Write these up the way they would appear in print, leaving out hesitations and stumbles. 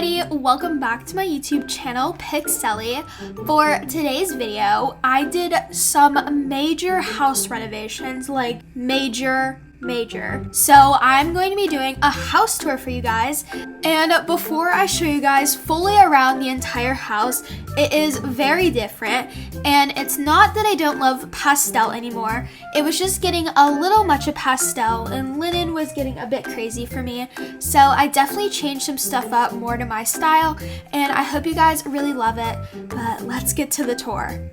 everybody, welcome back to my YouTube channel, Pixiexthunder. For today's video, I did some major house renovations, like major. So I'm going to be doing a house tour for you guys, and before I show you guys fully around the entire house, it is very different, and it's not that I don't love pastel anymore. It was just getting a little much of pastel, and linen was getting a bit crazy for me, so I definitely changed some stuff up more to my style, and I hope you guys really love it. But let's get to the tour.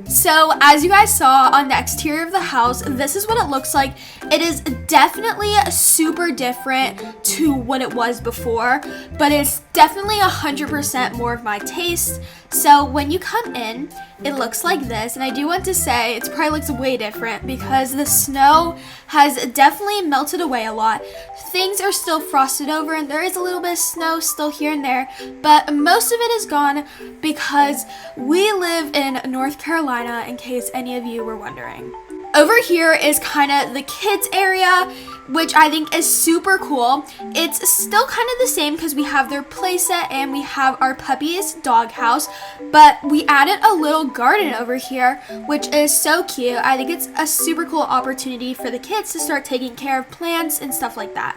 So as you guys saw on the exterior of the house, this is what it looks like. It is definitely super different to what it was before, but it's definitely 100% more of my taste. So when you come in, it looks like this, and I do want to say it probably looks way different because the snow has definitely melted away a lot. Things are still frosted over, and there is a little bit of snow still here and there, but most of it is gone because we live in North Carolina, in case any of you were wondering. Over here is kind of the kids area, which I think is super cool. It's still kind of the same because we have their playset and we have our puppy's doghouse, but we added a little garden over here, which is so cute. I think it's a super cool opportunity for the kids to start taking care of plants and stuff like that.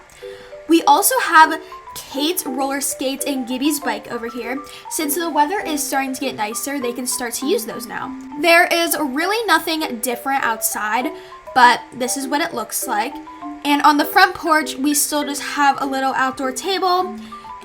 We also have Kate's roller skates and Gibby's bike over here. Since the weather is starting to get nicer, they can start to use those now. There is really nothing different outside, but this is what it looks like. And on the front porch, we still just have a little outdoor table,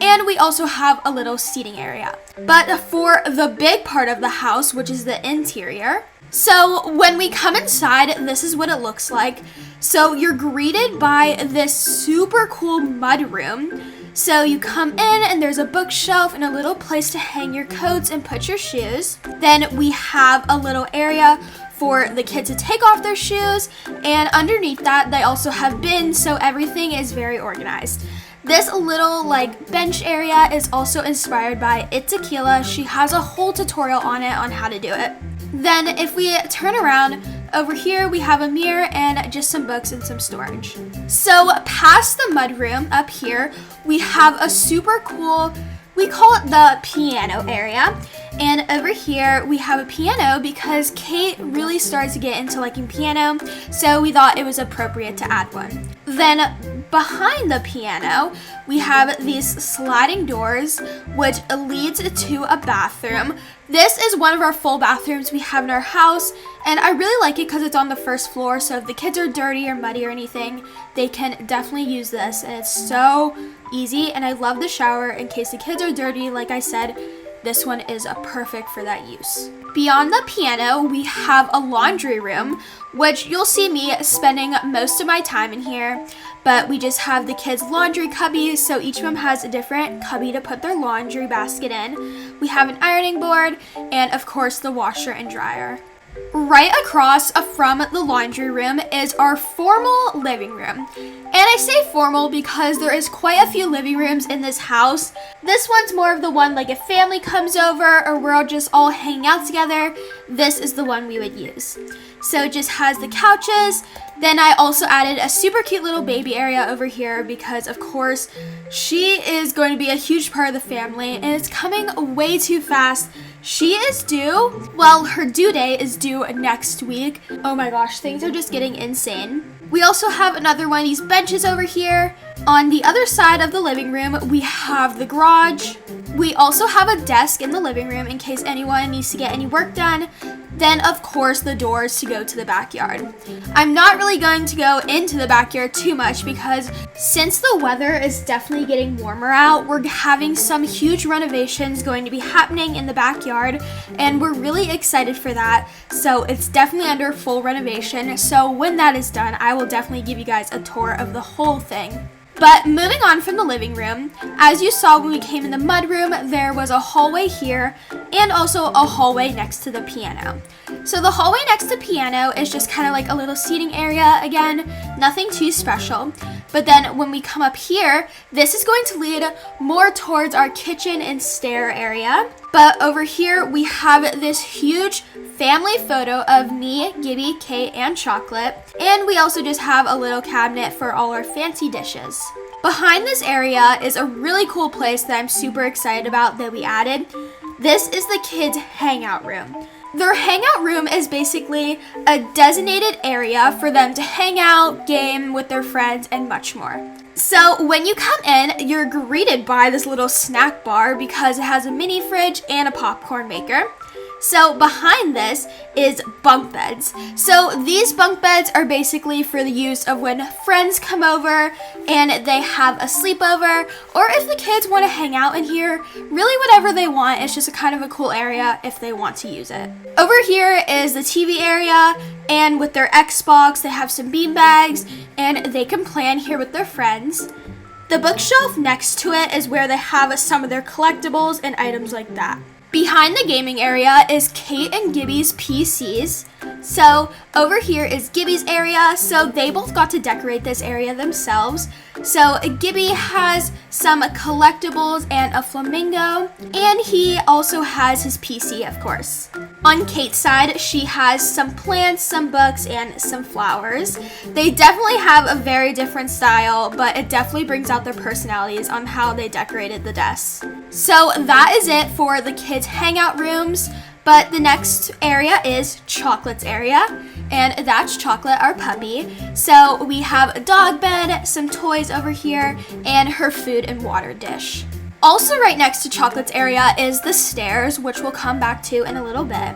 and we also have a little seating area. But for the big part of the house, which is the interior, so when we come inside, this is what it looks like. So you're greeted by this super cool mud room. So you come in and there's a bookshelf and a little place to hang your coats and put your shoes. Then we have a little area for the kids to take off their shoes, and underneath that they also have bins, so everything is very organized. This little bench area is also inspired by 𝗿𝗍𝗯𝗍. She has a whole tutorial on it on how to do it. Then if we turn around, over here we have a mirror and just some books and some storage. So past the mudroom up here, we have a super cool, we call it the piano area. And over here we have a piano because Kate really started to get into liking piano, so we thought it was appropriate to add one. Then behind the piano, we have these sliding doors, which leads to a bathroom. This is one of our full bathrooms we have in our house, and I really like it because it's on the first floor, so if the kids are dirty or muddy or anything, they can definitely use this, and it's so easy. And I love the shower in case the kids are dirty. Like I said, this one is perfect for that use. Beyond the piano, we have a laundry room, which you'll see me spending most of my time in here, but we just have the kids' laundry cubbies, so each of them has a different cubby to put their laundry basket in. We have an ironing board, and of course the washer and dryer. Right across from the laundry room is our formal living room. And I say formal because there is quite a few living rooms in this house. This one's more of the one like if family comes over or we're all just all hanging out together, this is the one we would use. So it just has the couches. Then I also added a super cute little baby area over here because of course she is going to be a huge part of the family, and it's coming way too fast. She is due, well, her due date is due next week. Oh my gosh, things are just getting insane. We also have another one of these benches over here. On the other side of the living room, we have the garage. We also have a desk in the living room in case anyone needs to get any work done. Then, of course, the doors to go to the backyard. I'm not really going to go into the backyard too much because since the weather is definitely getting warmer out, we're having some huge renovations going to be happening in the backyard, and we're really excited for that. So it's definitely under full renovation. So when that is done, I will definitely give you guys a tour of the whole thing. But moving on from the living room, as you saw when we came in the mudroom, there was a hallway here and also a hallway next to the piano. So the hallway next to the piano is just kind of like a little seating area. Again, nothing too special. But then when we come up here, this is going to lead more towards our kitchen and stair area. But over here, we have this huge family photo of me, Gibby, Kate, and Chocolate. And we also just have a little cabinet for all our fancy dishes. Behind this area is a really cool place that I'm super excited about that we added. This is the kids' hangout room. Their hangout room is basically a designated area for them to hang out, game with their friends, and much more. So when you come in, you're greeted by this little snack bar because it has a mini fridge and a popcorn maker. So behind this is bunk beds. So these bunk beds are basically for the use of when friends come over and they have a sleepover, or if the kids want to hang out in here, really whatever they want. It's just a kind of a cool area if they want to use it. Over here is the TV area, and with their Xbox, they have some bean bags and they can play in here with their friends. The bookshelf next to it is where they have some of their collectibles and items like that. Behind the gaming area is Kate and Gibby's PCs. So over here is Gibby's area, so they both got to decorate this area themselves. So Gibby has some collectibles and a flamingo, and he also has his PC, of course. On Kate's side, she has some plants, some books, and some flowers. They definitely have a very different style, but it definitely brings out their personalities on how they decorated the desks. So that is it for the kids' hangout rooms. But the next area is Chocolate's area, and that's Chocolate, our puppy. So we have a dog bed, some toys over here, and her food and water dish. Also right next to Chocolate's area is the stairs, which we'll come back to in a little bit.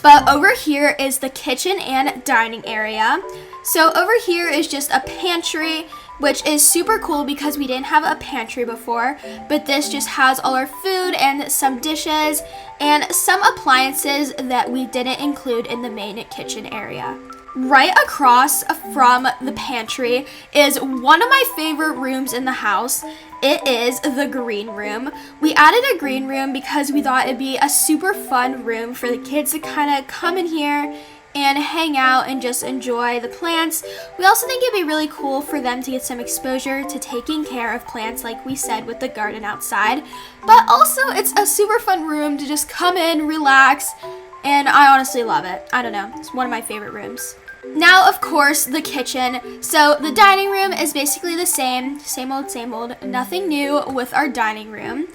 But over here is the kitchen and dining area. So over here is just a pantry, which is super cool because we didn't have a pantry before, but this just has all our food and some dishes and some appliances that we didn't include in the main kitchen area. Right across from the pantry is one of my favorite rooms in the house. It is the green room. We added a green room because we thought it'd be a super fun room for the kids to kind of come in here and hang out and just enjoy the plants. We also think it'd be really cool for them to get some exposure to taking care of plants, like we said with the garden outside. But also it's a super fun room to just come in, relax, and I honestly love it. I don't know, it's one of my favorite rooms. Now, of course, the kitchen. So the dining room is basically the same old, nothing new with our dining room.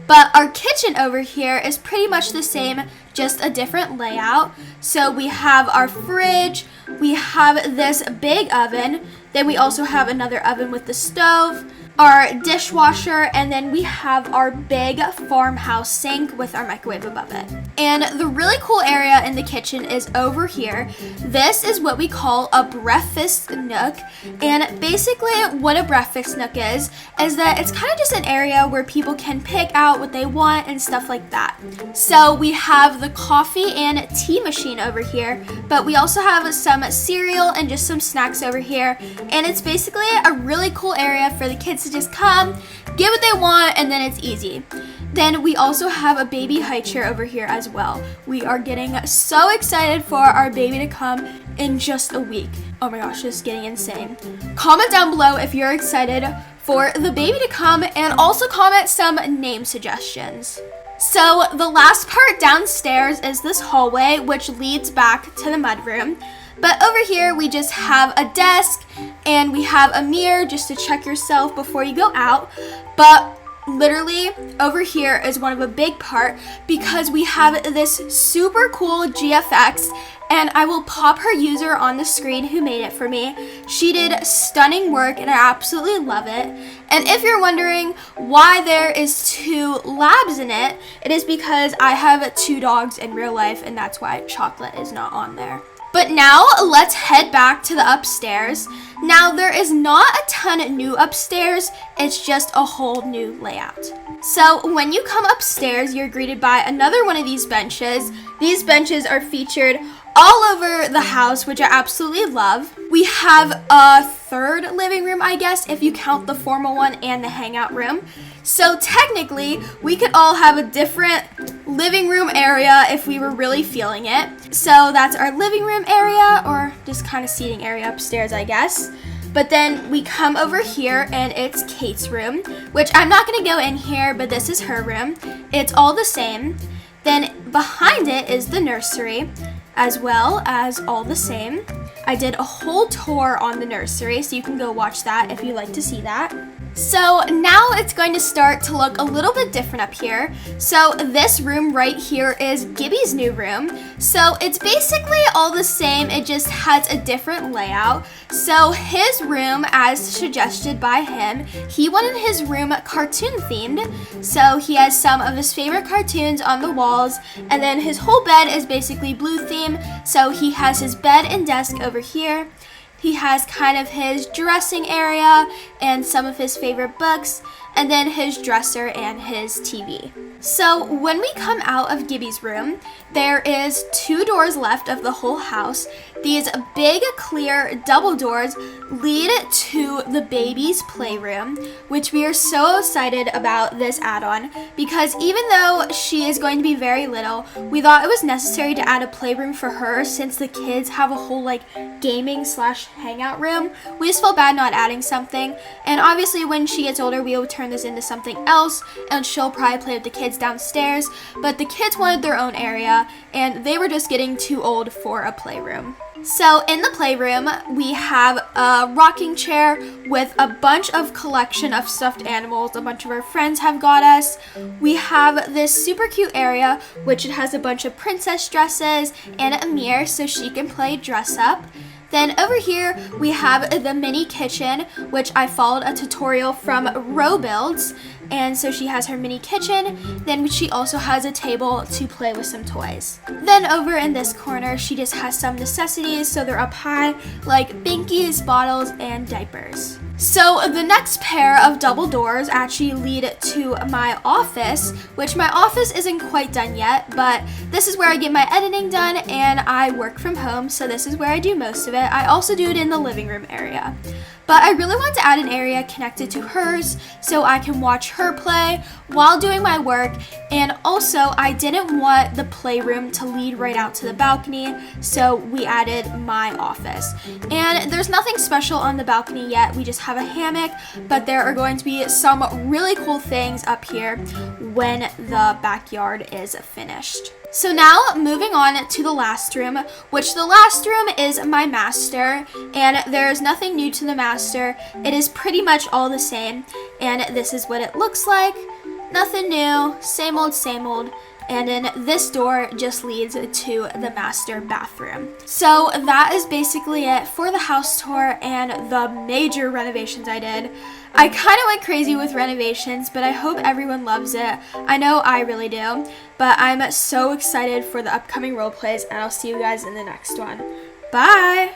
But our kitchen over here is pretty much the same, just a different layout. So we have our fridge, we have this big oven, then we also have another oven with the stove, our dishwasher, and then we have our big farmhouse sink with our microwave above it. And the really cool area in the kitchen is over here. This is what we call a breakfast nook. And basically what a breakfast nook is that it's kind of just an area where people can pick out what they want and stuff like that. So we have the coffee and tea machine over here, but we also have some cereal and just some snacks over here. And it's basically a really cool area for the kids to just come, get what they want, and then it's easy. Then we also have a baby high chair over here as well. We are getting so excited for our baby to come in just a week. Oh my gosh, it's getting insane. Comment down below if you're excited for the baby to come, and also comment some name suggestions. So the last part downstairs is this hallway, which leads back to the mudroom. But over here, we just have a desk and we have a mirror just to check yourself before you go out. But literally over here is one of a big part because we have this super cool GFX, and I will pop her user on the screen who made it for me. She did stunning work and I absolutely love it. And if you're wondering why there is 2 labs in it, it is because I have 2 dogs in real life, and that's why Chocolate is not on there. But now let's head back to the upstairs. Now there is not a ton new upstairs, it's just a whole new layout. So when you come upstairs, you're greeted by another one of these benches. These benches are featured all over the house, which I absolutely love. We have a 3rd living room, I guess, if you count the formal one and the hangout room. So technically, we could all have a different living room area if we were really feeling it. So that's our living room area, or just kind of seating area upstairs, I guess. But then we come over here and it's Kate's room, which I'm not gonna go in here, but this is her room. It's all the same. Then behind it is the nursery, as well as all the same. I did a whole tour on the nursery, so you can go watch that if you'd like to see that. So now it's going to start to look a little bit different up here. So this room right here is Gibby's new room. So it's basically all the same, it just has a different layout. So his room, as suggested by him, he wanted his room cartoon themed. So he has some of his favorite cartoons on the walls, and then his whole bed is basically blue theme. So he has his bed and desk over here. He has kind of his dressing area and some of his favorite books, and then his dresser and his TV. So when we come out of Gibby's room, there is 2 doors left of the whole house. These big clear double doors lead to the baby's playroom, which we are so excited about this add-on because even though she is going to be very little, we thought it was necessary to add a playroom for her since the kids have a whole like gaming / hangout room. We just felt bad not adding something, and obviously when she gets older we will turn this into something else and she'll probably play with the kids downstairs, but the kids wanted their own area and they were just getting too old for a playroom. So in the playroom, we have a rocking chair with a bunch of collection of stuffed animals a bunch of our friends have got us. We have this super cute area, which it has a bunch of princess dresses and a mirror so she can play dress up. Then over here, we have the mini kitchen, which I followed a tutorial from Roblox, and so she has her mini kitchen. Then she also has a table to play with some toys. Then over in this corner, she just has some necessities, so they're up high, like binkies, bottles, and diapers. So the next pair of double doors actually lead to my office, which my office isn't quite done yet, but this is where I get my editing done and I work from home, so this is where I do most of it. I also do it in the living room area. But I really wanted to add an area connected to hers so I can watch her play while doing my work, and also I didn't want the playroom to lead right out to the balcony, so we added my office. And there's nothing special on the balcony yet, we just have a hammock, but there are going to be some really cool things up here when the backyard is finished. So now moving on to the last room, which the last room is my master, and there's nothing new to the master. It is pretty much all the same, and this is what it looks like. Nothing new, same old, and then this door just leads to the master bathroom. So that is basically it for the house tour and the major renovations I did. I kind of went crazy with renovations, but I hope everyone loves it. I know I really do, but I'm so excited for the upcoming role plays, and I'll see you guys in the next one. Bye!